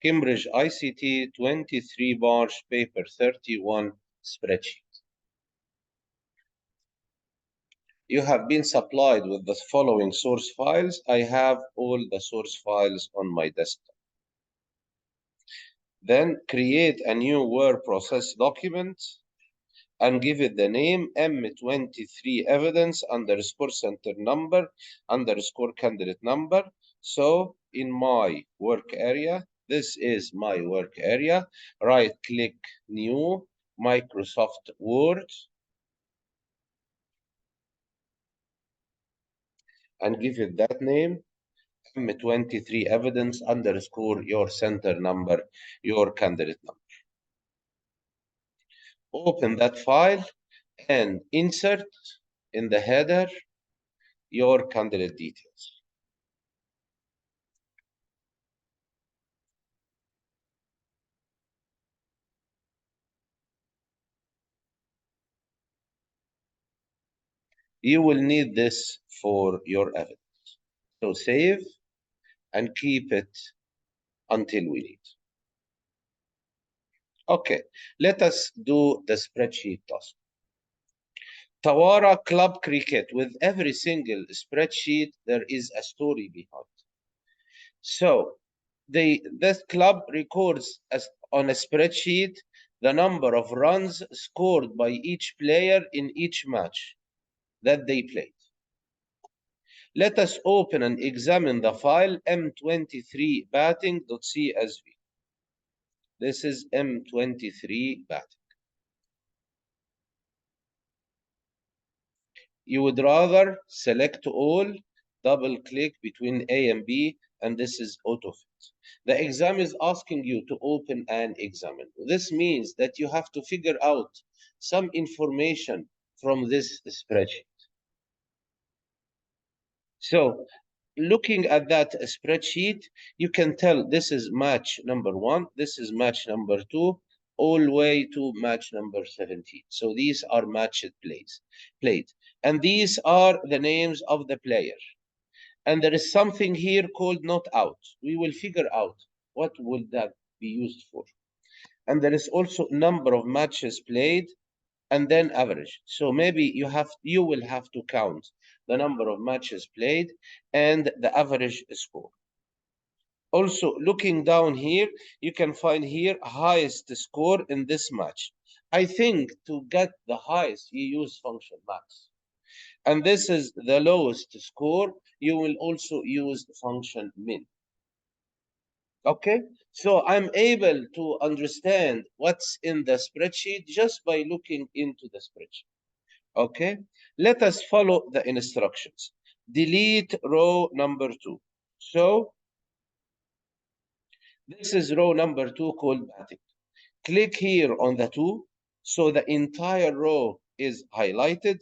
Cambridge ICT 23 March paper 31 spreadsheet. You have been supplied with the following source files. I have all the source files on my desktop. Then create a new word process document and give it the name M23 evidence underscore center number underscore candidate number. So in my work area, this is my work area, right click new Microsoft Word and give it that name M23 evidence underscore your center number, your candidate number. Open that file and insert in the header your candidate details. You will need this for your evidence. So save and keep it until we need. Okay, let us do the spreadsheet task. Tawara Club Cricket. With every single spreadsheet, there is a story behind. So this club records on a spreadsheet the number of runs scored by each player in each match that they played. Let us open and examine the file m23batting.csv. This is m23 batting. You would rather select all, double click between A and B, and this is autofit. The exam is asking you to open and examine. This means that you have to figure out some information from this spreadsheet. So looking at that spreadsheet, you can tell this is match number 1, this is match number 2, all the way to match number 17. So these are matched played. And these are the names of the player. And there is something here called not out. We will figure out what will that be used for. And there is also number of matches played and then average. So maybe you will have to count the number of matches played and the average score. Also, looking down here, you can find here highest score in this match. I think to get the highest, you use function max. And this is the lowest score. You will also use function min. Okay, so I'm able to understand what's in the spreadsheet just by looking into the spreadsheet. Okay, let us follow the instructions. Delete row number 2. So this is row number 2 called batting. Click here on the 2, so the entire row is highlighted.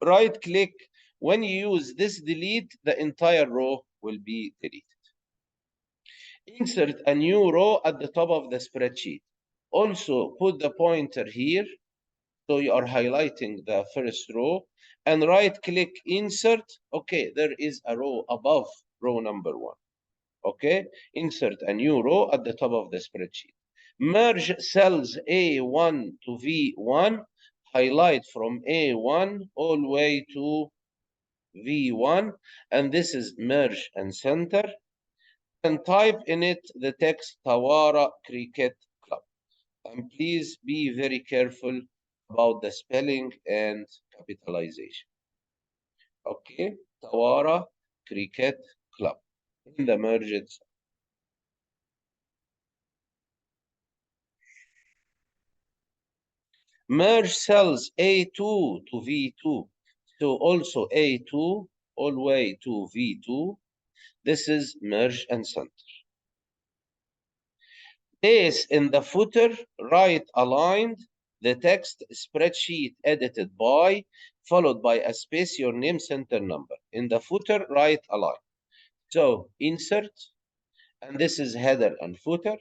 Right click. When you use this delete, the entire row will be deleted. Insert a new row at the top of the spreadsheet. Also put the pointer here, so you are highlighting the first row, and right click insert. Okay, there is a row above row number 1. Okay, insert a new row at the top of the spreadsheet. Merge cells A1 to V1, highlight from A1 all the way to V1, and this is merge and center, and type in it the text Tawara Cricket Club. And please be very careful about the spelling and capitalization. Okay, Tawara Cricket Club in the merged cell. Merge cells A2 to V2. So also A2 all the way to V2. This is merge and center. Place in the footer, right aligned, the text spreadsheet edited by, followed by a space, your name, center number. In the footer, right aligned. So insert, and this is header and footer,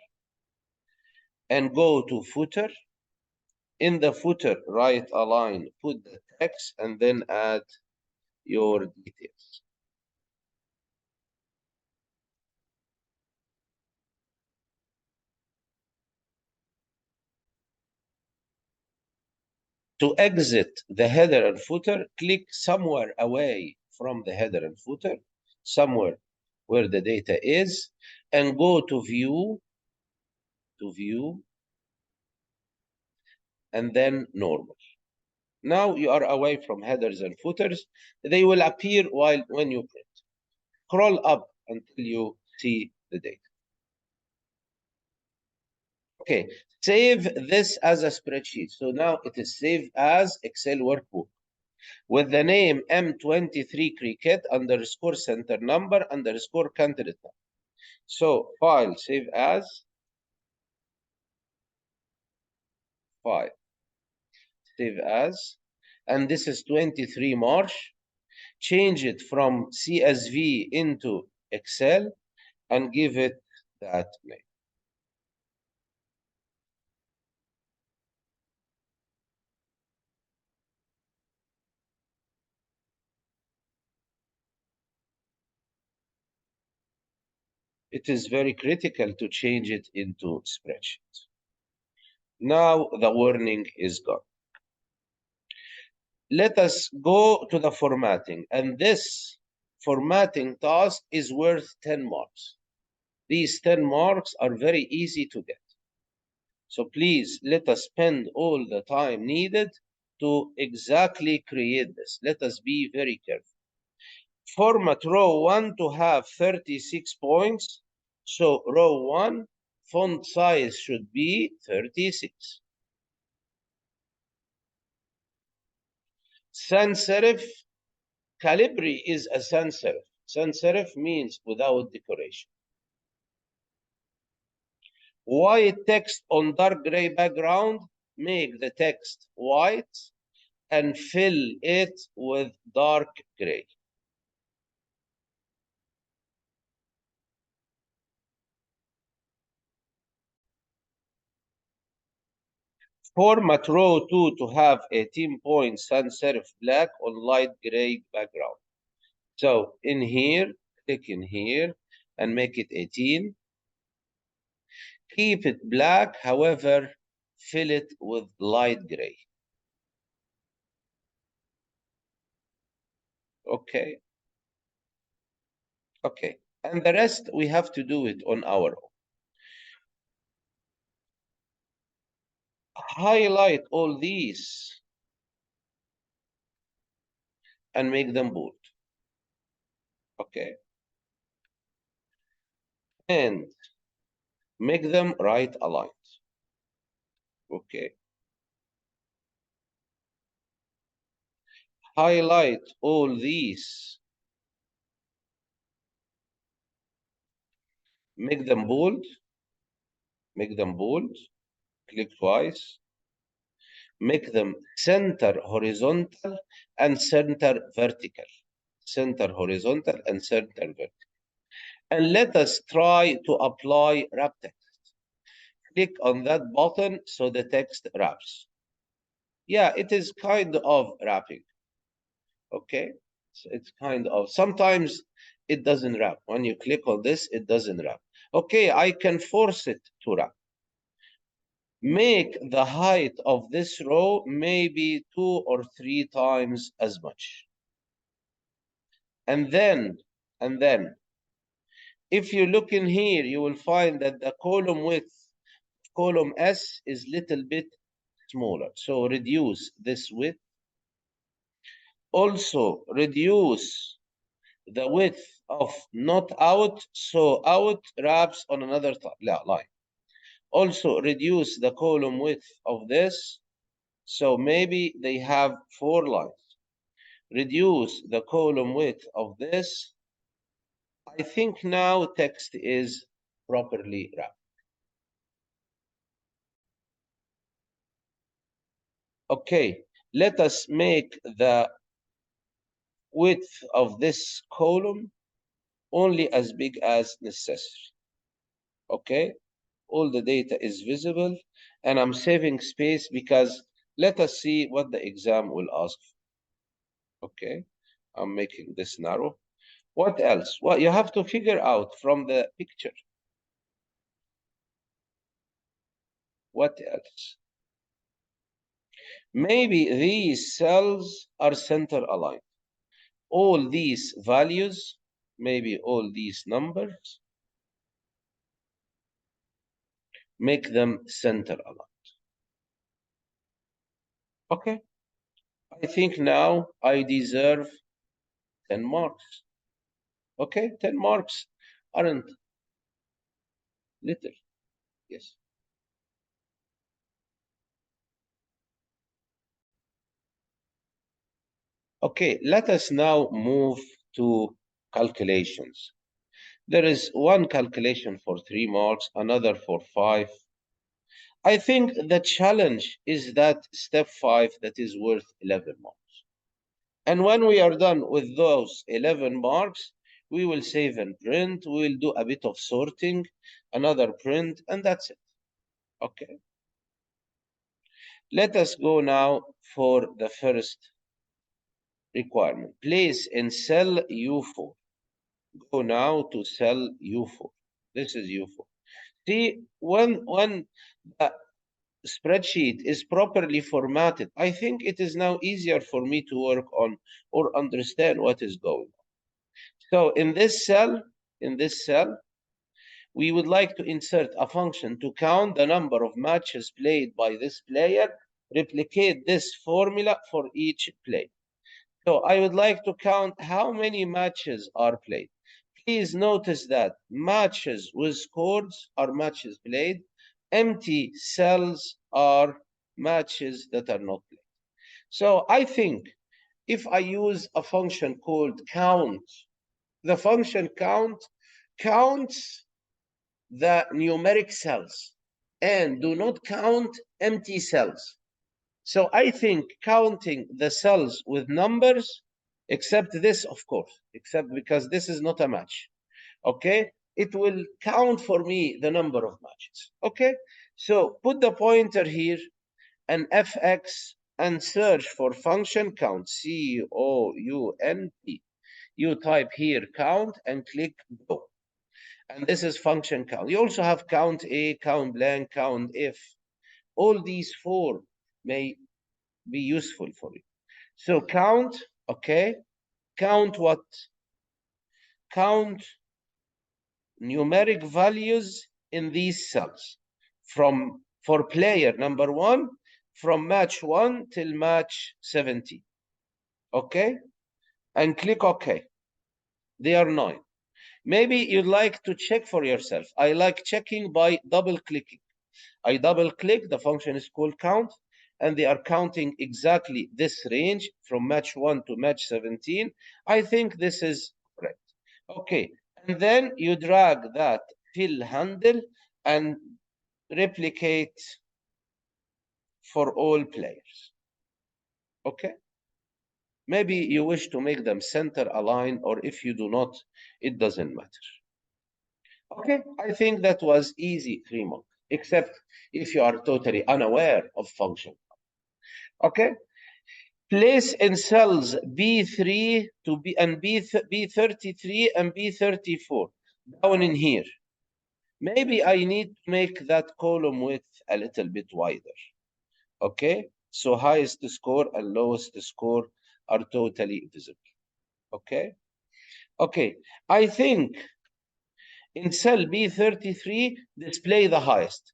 and go to footer. In the footer, right align, put the text, and then add your details. To exit the header and footer, click somewhere away from the header and footer, somewhere where the data is, and go to view, and then normal. Now you are away from headers and footers. They will appear when you print. Scroll up until you see the data. Okay, save this as a spreadsheet. So now it is saved as Excel workbook with the name M23 cricket underscore center number underscore candidate number. So file, save as, file, save as, and this is 23 March. Change it from CSV into Excel and give it that name. It is very critical to change it into spreadsheet. Now the warning is gone. Let us go to the formatting, and this formatting task is worth 10 marks. These 10 marks are very easy to get. So please let us spend all the time needed to exactly create this. Let us be very careful. Format row 1 to have 36 points. So row 1, font size should be 36. Sans serif, Calibri is a sans serif. Sans serif means without decoration. White text on dark gray background, make the text white and fill it with dark gray. Format row 2 to have 18 points sans serif black on light gray background. So in here, click in here and make it 18. Keep it black, however, fill it with light gray. Okay. Okay. And the rest, we have to do it on our own. Highlight all these and make them bold. Okay. And make them right aligned. Okay. Highlight all these. Make them bold. Make them bold. Click twice. Make them center horizontal and center vertical. Center horizontal and center vertical. And let us try to apply wrap text. Click on that button so the text wraps. Yeah, it is kind of wrapping. Okay, so it's kind of, sometimes it doesn't wrap. When you click on this, it doesn't wrap. Okay, I can force it to wrap. Make the height of this row maybe 2 or 3 times as much. And then, if you look in here, you will find that the column width, column S, is little bit smaller. So reduce this width. Also reduce the width of not out, so out wraps on another line. Also reduce the column width of this, so maybe they have 4 lines. Reduce the column width of this. I think now text is properly wrapped. Okay, let us make the width of this column only as big as necessary. Okay, all the data is visible, and I'm saving space because let us see what the exam will ask for. Okay, I'm making this narrow. What else? Well, you have to figure out from the picture. What else? Maybe these cells are center aligned. All these values, maybe all these numbers, make them center aligned. Okay, I think now I deserve 10 marks. Okay, 10 marks aren't little. Yes. Okay, let us now move to calculations. There is one calculation for 3 marks, another for 5. I think the challenge is that step 5 that is worth 11 marks. And when we are done with those 11 marks, we will save and print. We will do a bit of sorting, another print, and that's it. Okay. Let us go now for the first requirement. Place in cell U4. Go now to cell U4. This is U4. See, when the spreadsheet is properly formatted, I think it is now easier for me to work on or understand what is going on. So in this cell, we would like to insert a function to count the number of matches played by this player, replicate this formula for each play. So I would like to count how many matches are played. Please notice that matches with scores are matches played. Empty cells are matches that are not played. So I think if I use a function called count, the function count counts the numeric cells and do not count empty cells. So I think counting the cells with numbers, except this, of course, except because this is not a match, okay? It will count for me the number of matches, okay? So put the pointer here and fx and search for function count, C-O-U-N-T. You type here count and click go. And this is function count. You also have count A, count blank, count if. All these 4 may be useful for you. So count, okay? Count what? Count numeric values in these cells for player number 1 from match 1 till match 70. Okay? And click OK. They are 9. Maybe you'd like to check for yourself. I like checking by double clicking. I double click, the function is called count, and they are counting exactly this range from match 1 to match 17. I think this is correct. Okay, and then you drag that fill handle and replicate for all players. Okay? Maybe you wish to make them center aligned, or if you do not, it doesn't matter. Okay, I think that was easy 3 marks, except if you are totally unaware of function. Okay, place in cells B3 to B and B33 and B34 down in here. Maybe I need to make that column width a little bit wider. Okay, so highest score and lowest score are totally visible. Okay, okay, I think in cell B33 display the highest.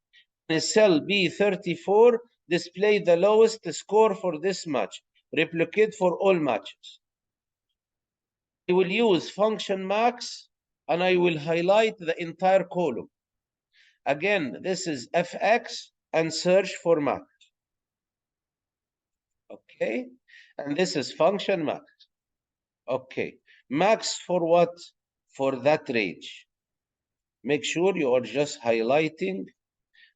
In cell B34 display the lowest score for this match. Replicate for all matches. I will use function max and I will highlight the entire column. Again, this is fx and search for max. Okay, and this is function max. Okay, max for what? For that range. Make sure you are just highlighting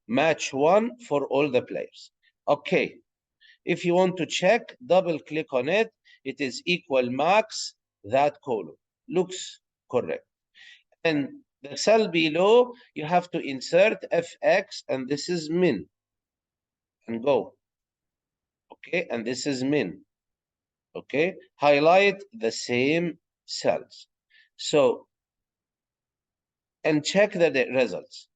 match 1 for all the players. Okay, if you want to check, double click on it. It is equal max that column. Looks correct. And the cell below, you have to insert fx, and this is min. And go. Okay, and this is min. Okay, highlight the same cells. So, and check the results.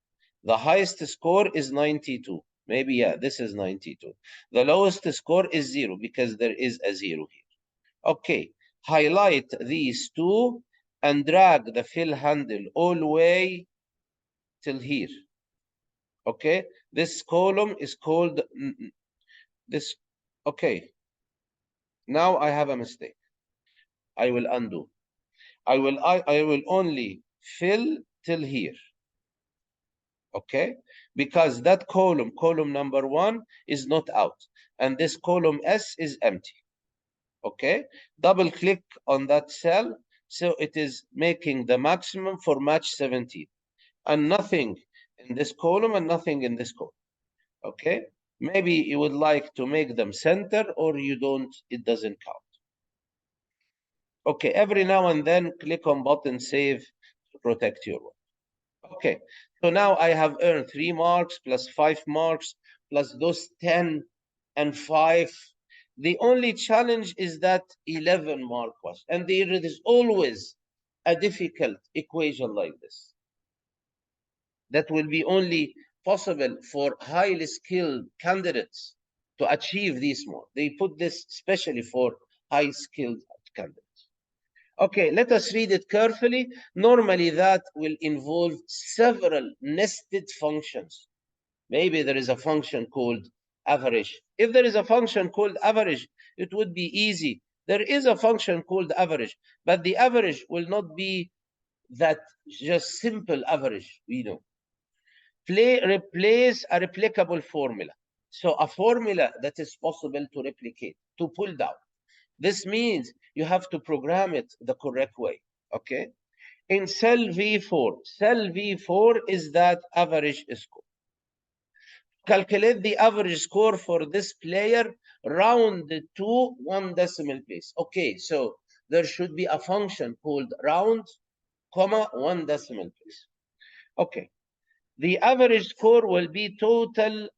The highest score is 92. Maybe, yeah, this is 92. The lowest score is 0 because there is a 0 here. Okay, highlight these two and drag the fill handle all the way till here. Okay, this column is called this. Okay, now I have a mistake. I will undo. I will only fill till here. Okay, because that column number 1 is not out, and this column S is empty. Okay, double click on that cell, so it is making the maximum for match 17, and nothing in this column and nothing in this column. Okay, maybe you would like to make them center, or you don't, it doesn't count. Okay, every now and then click on button save to protect your work. Okay, so now I have earned 3 marks plus 5 marks plus those 10 and 5. The only challenge is that 11 mark was, and there is always a difficult equation like this that will be only possible for highly skilled candidates to achieve these more. They put this especially for high skilled candidates. Okay, let us read it carefully. Normally, that will involve several nested functions. Maybe there is a function called average. If there is a function called average, it would be easy. There is a function called average, but the average will not be that just simple average, we know. Replace a replicable formula. So a formula that is possible to replicate, to pull down. This means you have to program it the correct way, okay? In cell V4 is that average score. Calculate the average score for this player round to 1 decimal place. Okay, so there should be a function called round, comma, 1 decimal place. Okay, the average score will be total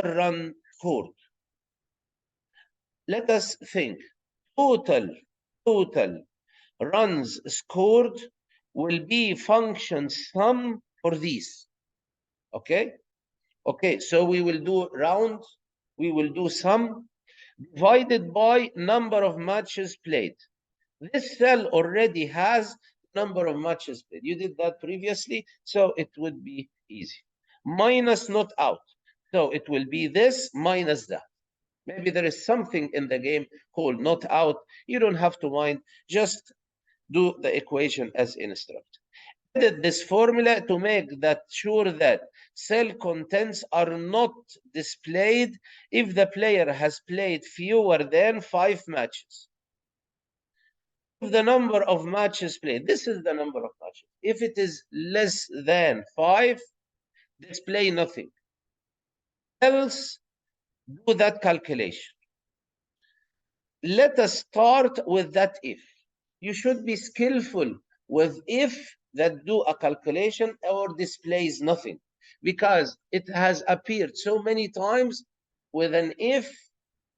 run scored. Let us think. Total runs scored will be function sum for these. Okay? Okay, so we will do round, we will do sum divided by number of matches played. This cell already has number of matches played. You did that previously, so it would be easy. Minus not out. So it will be this minus that. Maybe there is something in the game called not out. You don't have to mind. Just do the equation as instructed. Edit this formula to make that sure that cell contents are not displayed if the player has played fewer than 5 matches. If the number of matches played, this is the number of matches. If it is less than 5, display nothing. Else, do that calculation. Let us start with that if. You should be skillful with if that do a calculation or displays nothing, because it has appeared so many times with an if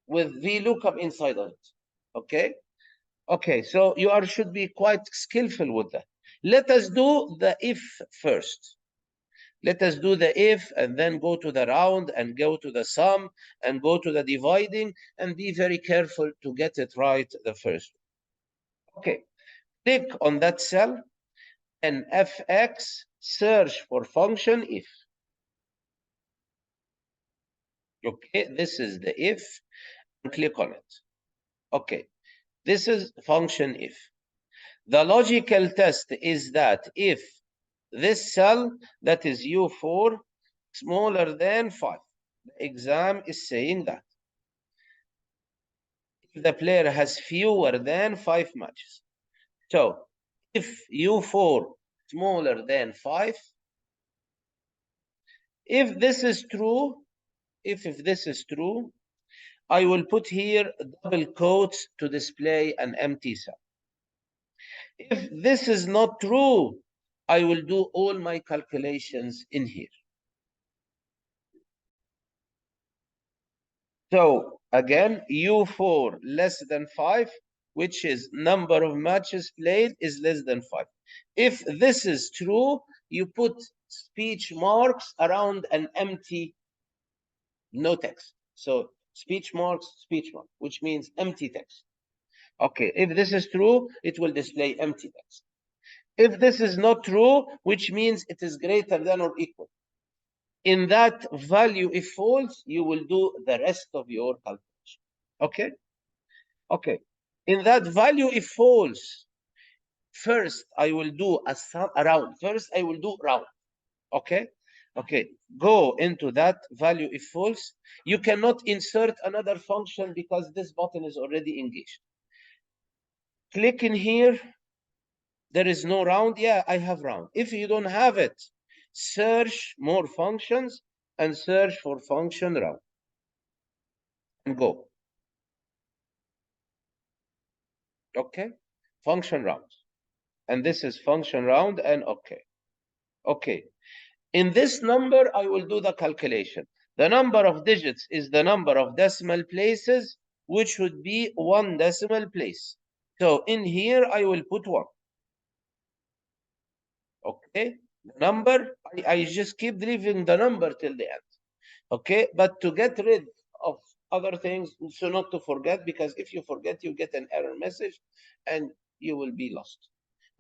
with VLOOKUP inside of it. Okay? Okay, so you should be quite skillful with that. Let us do the if first. Let us do the if and then go to the round and go to the sum and go to the dividing, and be very careful to get it right the first. Okay, click on that cell and FX, search for function if. Okay, this is the if, and click on it. Okay, this is function if. The logical test is that if this cell, that is U4, smaller than 5, the exam is saying that. If the player has fewer than 5 matches. So, if U4 smaller than 5, if this is true, if this is true, I will put here double quotes to display an empty cell. If this is not true, I will do all my calculations in here. So again, U4 less than 5, which is number of matches played is less than 5. If this is true, you put speech marks around an empty no text. So speech marks, which means empty text. Okay, if this is true, it will display empty text. If this is not true, which means it is greater than or equal. In that value, if false, you will do the rest of your calculation. Okay? Okay. In that value, if false, first I will do a round. First, I will do round. Okay? Okay. Go into that value if false. You cannot insert another function because this button is already engaged. Click in here. There is no round. Yeah, I have round. If you don't have it, search more functions and search for function round. And go. Okay? Function round. And this is function round and okay. Okay. In this number, I will do the calculation. The number of digits is the number of decimal places, which would be 1 decimal place. So in here, I will put 1. Okay? The number, I just keep leaving the number till the end. Okay? But to get rid of other things, so not to forget, because if you forget, you get an error message and you will be lost.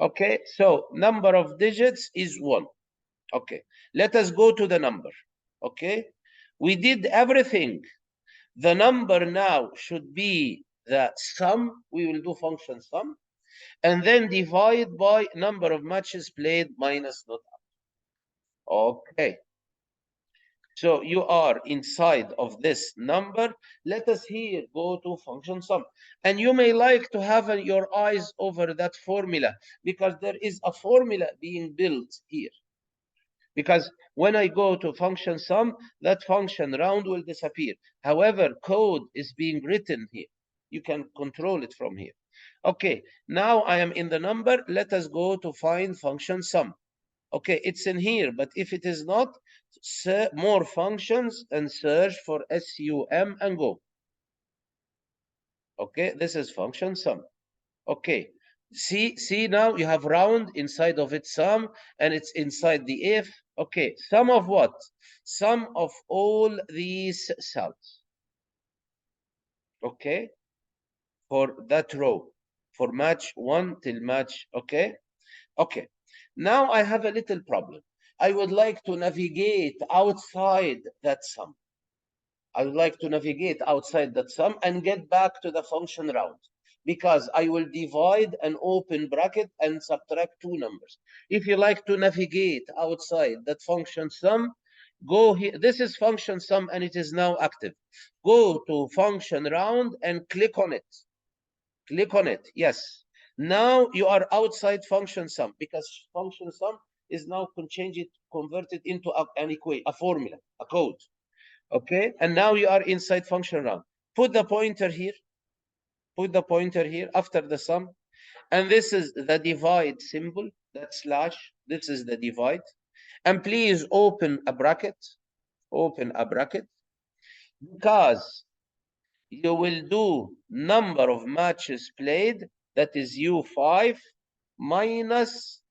Okay? So number of digits is 1. Okay, let us go to the number. Okay, we did everything. The number now should be the sum. We will do function sum, and then divide by number of matches played minus not out. Okay, so you are inside of this number. Let us here go to function sum, and you may like to have your eyes over that formula because there is a formula being built here. Because when I go to function sum, that function round will disappear. However, code is being written here. You can control it from here. Okay, now I am in the number. Let us go to find function sum. Okay, it's in here, but if it is not, more functions and search for SUM and go. Okay, this is function sum. Okay, see now you have round inside of it sum, and it's inside the if. Okay, sum of what? Sum of all these cells. Okay, for that row, for match 1 till match. Okay, okay. Now I have a little problem. I would like to navigate outside that sum. I would like to navigate outside that sum and get back to the function round, because I will divide an open bracket and subtract 2 numbers. If you like to navigate outside that function sum, go here. This is function sum and it is now active. Go to function round and click on it. Click on it. Yes. Now you are outside function sum, because function sum is now converted into an equation, a formula, a code. Okay, and now you are inside function round. Put the pointer here. Put the pointer here after the sum. And this is the divide symbol, that slash. This is the divide. And please open a bracket. Open a bracket. Because you will do number of matches played, that is U5, minus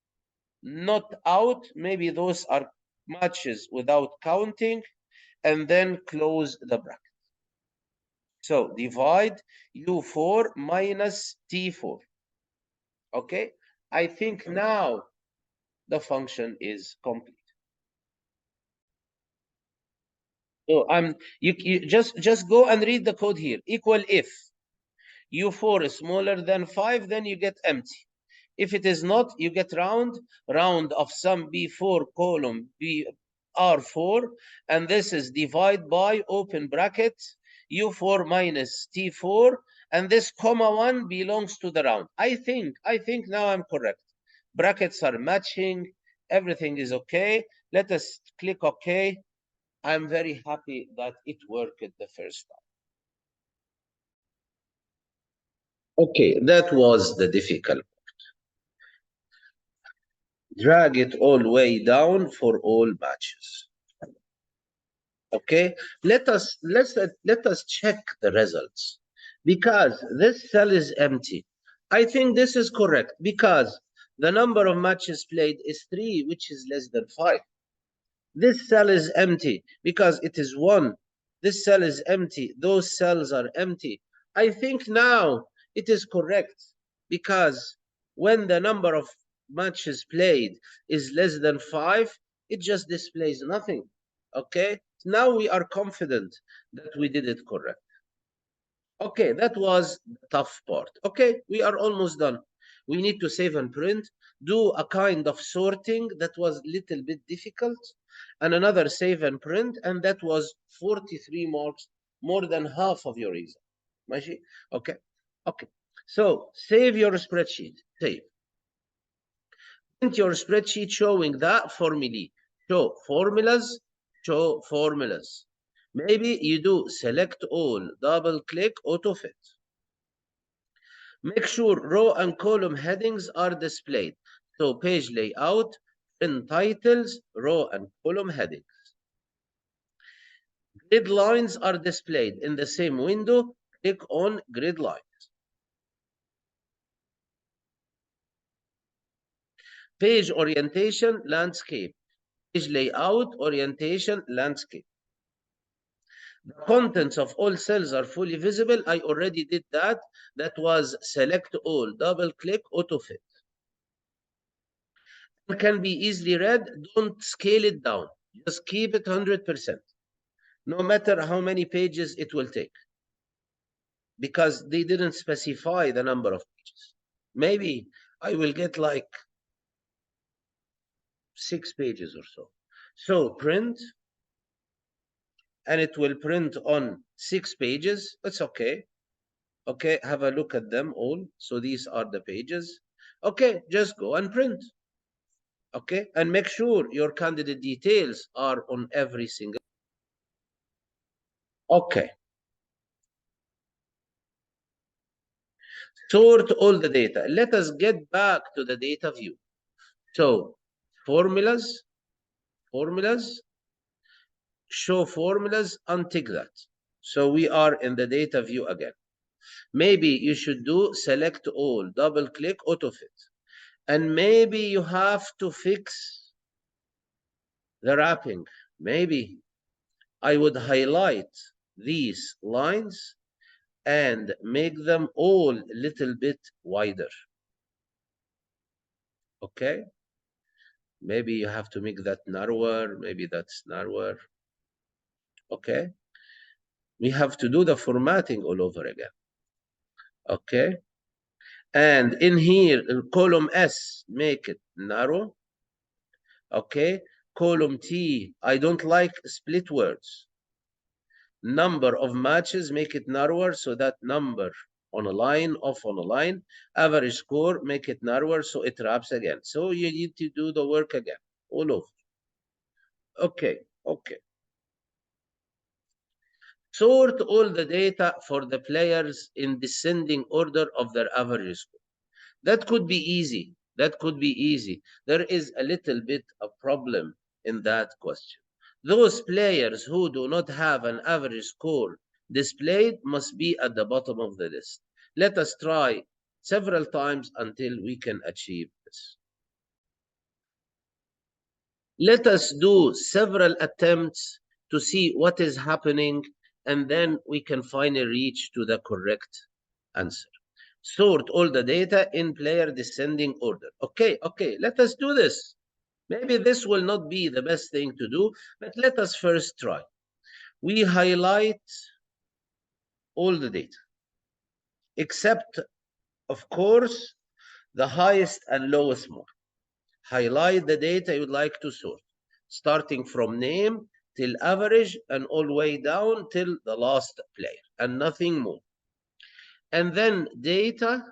not out. Maybe those are matches without counting. And then close the bracket. So divide U4 minus T4. Okay, I think now the function is complete. So you just go and read the code here. Equal if U4 is smaller than 5, then you get empty. If it is not, you get round of sum B4 column B R4, and this is divide by open bracket U4 minus T4, and this comma 1 belongs to the round. I think now I'm correct. Brackets are matching, everything is okay. Let us click OK. I'm very happy that it worked the first time. Okay, that was the difficult. Drag it all the way down for all matches. Okay, let us check the results, because this cell is empty. I think this is correct because the number of matches played is 3, which is less than 5. This cell is empty because it is 1. This cell is empty. Those cells are empty. I think now it is correct because when the number of matches played is less than 5, it just displays nothing. Okay? Now we are confident that we did it correct. Okay, that was the tough part. Okay, we are almost done. We need to save and print, do a kind of sorting that was a little bit difficult, and another save and print, and that was 43 marks, more than half of your exam. ماشي? Okay, okay. So save your spreadsheet. Save. Print your spreadsheet showing that formulae. Show formulas, show formulas. Maybe you do select all, double click, auto fit. Make sure row and column headings are displayed. So page layout, print titles, row and column headings. Grid lines are displayed in the same window. Click on grid lines. Page orientation, landscape. Page layout, orientation, landscape. The contents of all cells are fully visible. I already did that. That was select all, double click, auto fit. It can be easily read. Don't scale it down. Just keep it 100%. No matter how many pages it will take, because they didn't specify the number of pages. Maybe I will get like 6 pages or so. So print, and it will print on 6 pages. It's okay. Okay, have a look at them all. So these are the pages. Okay, just go and print. Okay, and make sure your candidate details are on every single. Okay. Sort all the data. Let us get back to the data view. So formulas, show formulas, untick that. So we are in the data view again. Maybe you should do select all, double click, auto fit. And maybe you have to fix the wrapping. Maybe I would highlight these lines and make them all a little bit wider. Okay? Maybe you have to make that narrower. Maybe that's narrower. Okay? We have to do the formatting all over again. Okay? And in here, in column S, make it narrow. Okay? Column T, I don't like split words. Number of matches, make it narrower so that number on a line, off on a line. Average score, make it narrower so it wraps again. So you need to do the work again, all over. Okay, okay. Sort all the data for the players in descending order of their average score. That could be easy. That could be easy. There is a little bit of problem in that question. Those players who do not have an average score displayed must be at the bottom of the list. Let us try several times until we can achieve this. Let us do several attempts to see what is happening, and then we can finally reach to the correct answer. Sort all the data in player descending order. Okay, okay, let us do this. Maybe this will not be the best thing to do, but let us first try. We highlight all the data, except, of course, the highest and lowest mark. Highlight the data you'd like to sort, starting from name till average and all the way down till the last player, and nothing more. And then data,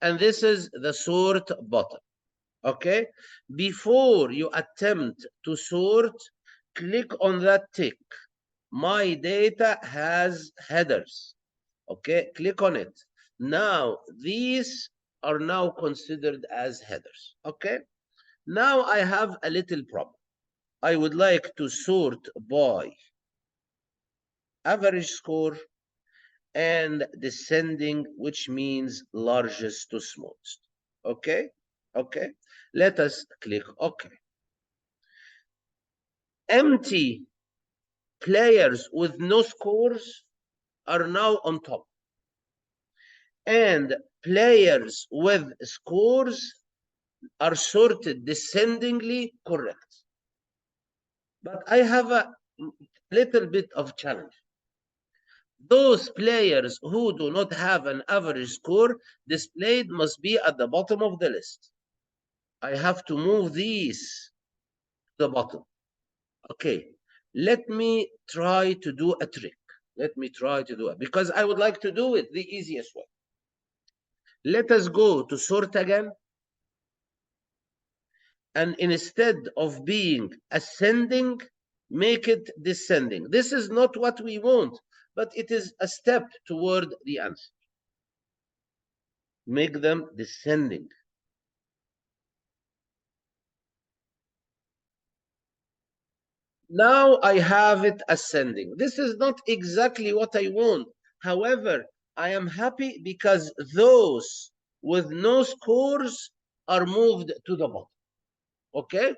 and this is the sort button. Okay, before you attempt to sort, click on that tick. My data has headers. Okay, click on it. Now these are now considered as headers. Okay, now I have a little problem. I would like to sort by average score and descending, which means largest to smallest. Okay, okay, let us click OK. empty players with no scores are now on top. And players with scores are sorted descendingly correct. But I have a little bit of challenge. Those players who do not have an average score displayed must be at the bottom of the list. I have to move these to the bottom. Okay, let me try to do a trick. Let me try to do it because I would like to do it the easiest way. Let us go to sort again. And instead of being ascending, make it descending. This is not what we want, but it is a step toward the answer. Make them descending. Now I have it ascending. This is not exactly what I want. However, I am happy because those with no scores are moved to the bottom. Okay?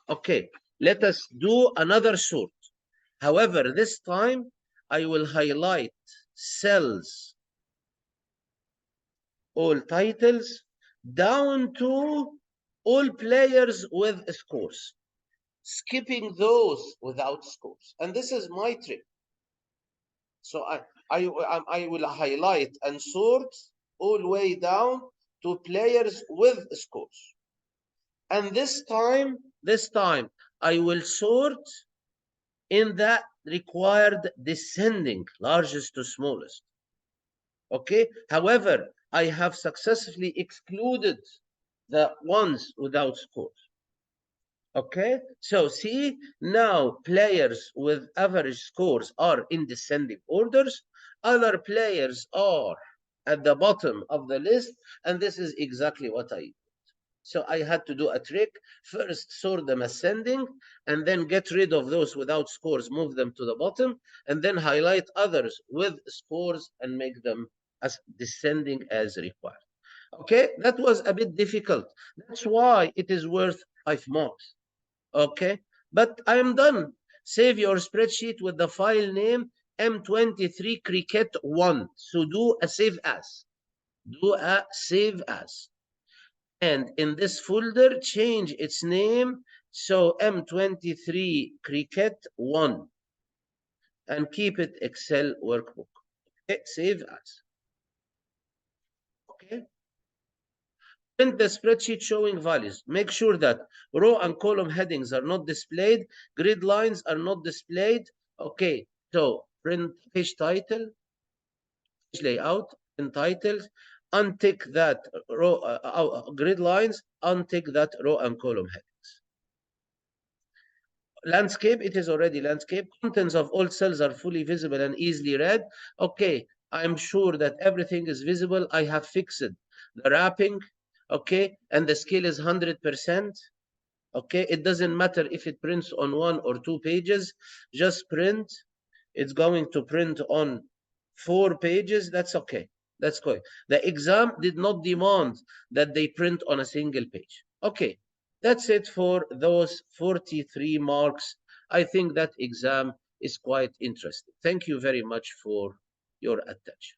Okay, let us do another sort. However, this time I will highlight cells, all titles, down to all players with scores, skipping those without scores. And this is my trick. So I will highlight and sort all the way down to players with scores. And this time, I will sort in the required descending, largest to smallest. Okay, however, I have successfully excluded the ones without scores. Okay, so see, now players with average scores are in descending orders, other players are at the bottom of the list, and this is exactly what I did. So I had to do a trick. First, sort them ascending, and then get rid of those without scores, move them to the bottom, and then highlight others with scores and make them as descending as required. Okay, that was a bit difficult. That's why it is worth 5 marks. Okay, but I am done. Save your spreadsheet with the file name M23 Cricket 1. So do a save as. Do a save as. And in this folder, change its name. So M23 Cricket 1. And keep it Excel workbook. Okay, save as. Okay. Print the spreadsheet showing values. Make sure that row and column headings are not displayed. Grid lines are not displayed. Okay, so print page title, page layout, print titles, untick that row, grid lines, untick that row and column headings. Landscape, it is already landscape. Contents of all cells are fully visible and easily read. Okay, I'm sure that everything is visible. I have fixed the wrapping. Okay, and the scale is 100%. Okay, it doesn't matter if it prints on 1 or 2 pages, just print. It's going to print on 4 pages. That's okay. That's good. The exam did not demand that they print on a single page. Okay, that's it for those 43 marks. I think that exam is quite interesting. Thank you very much for your attention.